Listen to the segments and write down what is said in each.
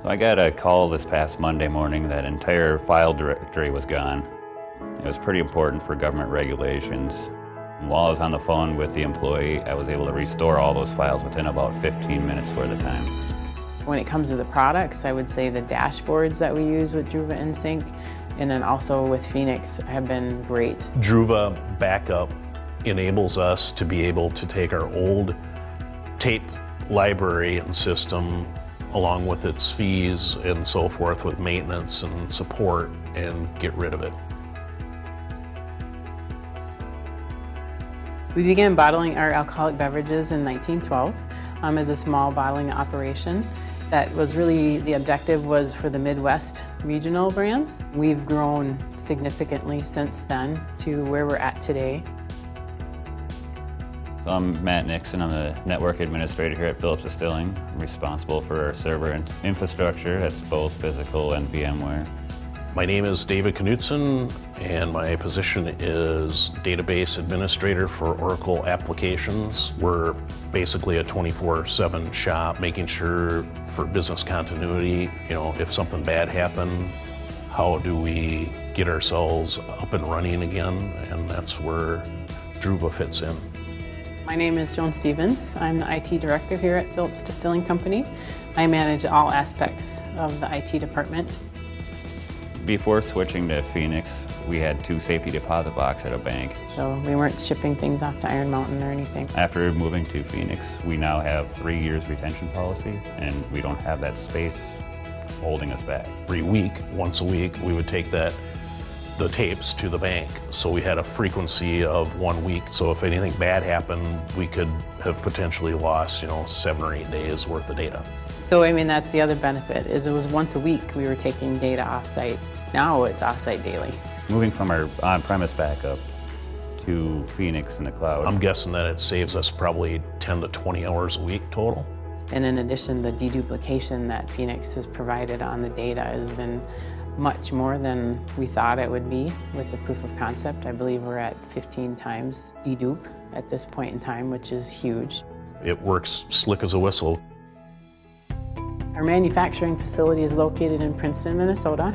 So I got a call this past Monday morning that entire file directory was gone. It was pretty important for government regulations. While I was on the phone with the employee, I was able to restore all those files within about 15 minutes worth of time. When it comes to the products, I would say the dashboards that we use with Druva InSync and then also with Phoenix have been great. Druva Backup enables us to be able to take our old tape library and system along with its fees and so forth with maintenance and support and get rid of it. We began bottling our alcoholic beverages in 1912 as a small bottling operation. That was really, the objective was for the Midwest regional brands. We've grown significantly since then to where we're at today. So I'm Matt Nixon. I'm the network administrator here at Phillips Distilling. I'm responsible for our server infrastructure. That's both physical and VMware. My name is David Knutson, and my position is database administrator for Oracle applications. We're basically a 24/7 shop, making sure for business continuity, if something bad happened, how do we get ourselves up and running again? And that's where Druva fits in. My name is Joan Stevens. I'm the IT director here at Phillips Distilling Company. I manage all aspects of the IT department. Before switching to Phoenix, we had 2 safety deposit boxes at a bank. So we weren't shipping things off to Iron Mountain or anything. After moving to Phoenix, we now have 3 years retention policy, and we don't have that space holding us back. Every week, once a week, we would take the tapes to the bank. So we had a frequency of 1 week. So if anything bad happened, we could have potentially lost, 7 or 8 days worth of data. So that's the other benefit, is it was once a week we were taking data off-site. Now it's off-site daily. Moving from our on-premise backup to Phoenix in the cloud. I'm guessing that it saves us probably 10 to 20 hours a week total. And in addition, the deduplication that Phoenix has provided on the data has been much more than we thought it would be with the proof of concept. I believe we're at 15 times dedupe at this point in time, which is huge. It works slick as a whistle. Our manufacturing facility is located in Princeton, Minnesota,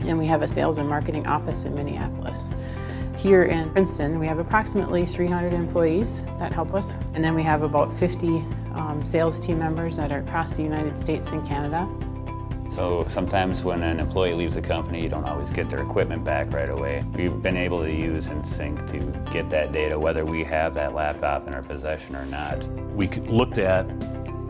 and we have a sales and marketing office in Minneapolis. Here in Princeton, we have approximately 300 employees that help us, and then we have about 50 sales team members that are across the United States and Canada. So sometimes when an employee leaves the company, you don't always get their equipment back right away. We've been able to use InSync to get that data, whether we have that laptop in our possession or not. We looked at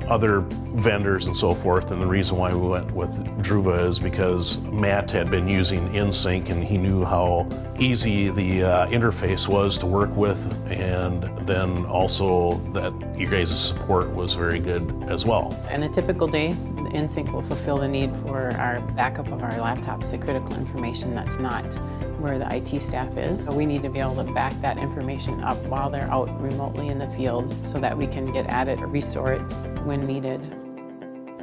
other vendors and so forth, and the reason why we went with Druva is because Matt had been using InSync and he knew how easy the interface was to work with, and then also that you guys' support was very good as well. In a typical day, InSync will fulfill the need for our backup of our laptops, the critical information that's not where the IT staff is. So we need to be able to back that information up while they're out remotely in the field so that we can get at it or restore it when needed.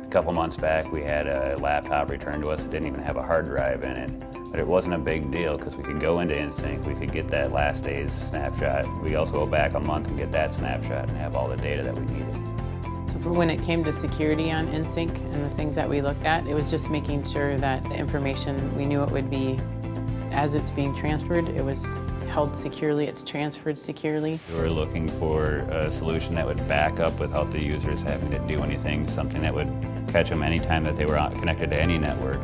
A couple months back, we had a laptop returned to us that didn't even have a hard drive in it. But it wasn't a big deal because we could go into InSync, we could get that last day's snapshot. We also go back a month and get that snapshot and have all the data that we needed. So for when it came to security on InSync and the things that we looked at, it was just making sure that the information, we knew it would be, as it's being transferred, it was held securely, it's transferred securely. We were looking for a solution that would back up without the users having to do anything, something that would catch them anytime that they were connected to any network.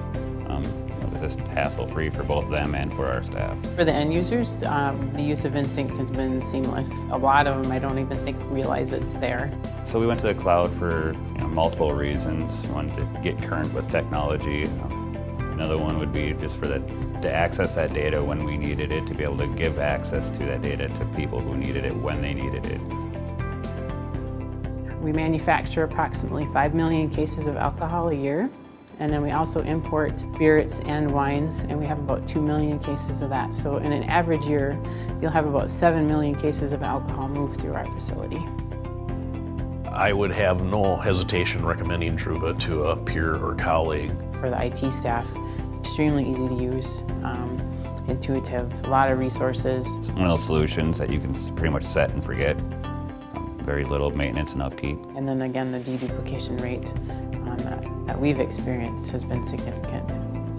It was just hassle-free for both them and for our staff. For the end users, the use of InSync has been seamless. A lot of them I don't even think realize it's there. So we went to the cloud for multiple reasons. We wanted to get current with technology. Another one would be just to access that data when we needed it, to be able to give access to that data to people who needed it when they needed it. We manufacture approximately 5 million cases of alcohol a year, and then we also import spirits and wines, and we have about 2 million cases of that. So in an average year, you'll have about 7 million cases of alcohol move through our facility. I would have no hesitation recommending Druva to a peer or colleague. For the IT staff, extremely easy to use, intuitive, a lot of resources. It's one of those solutions that you can pretty much set and forget. Very little maintenance and upkeep. And then again, the deduplication rate on that we've experienced has been significant.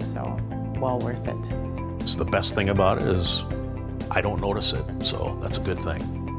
So, well worth it. So the best thing about it is I don't notice it, so that's a good thing.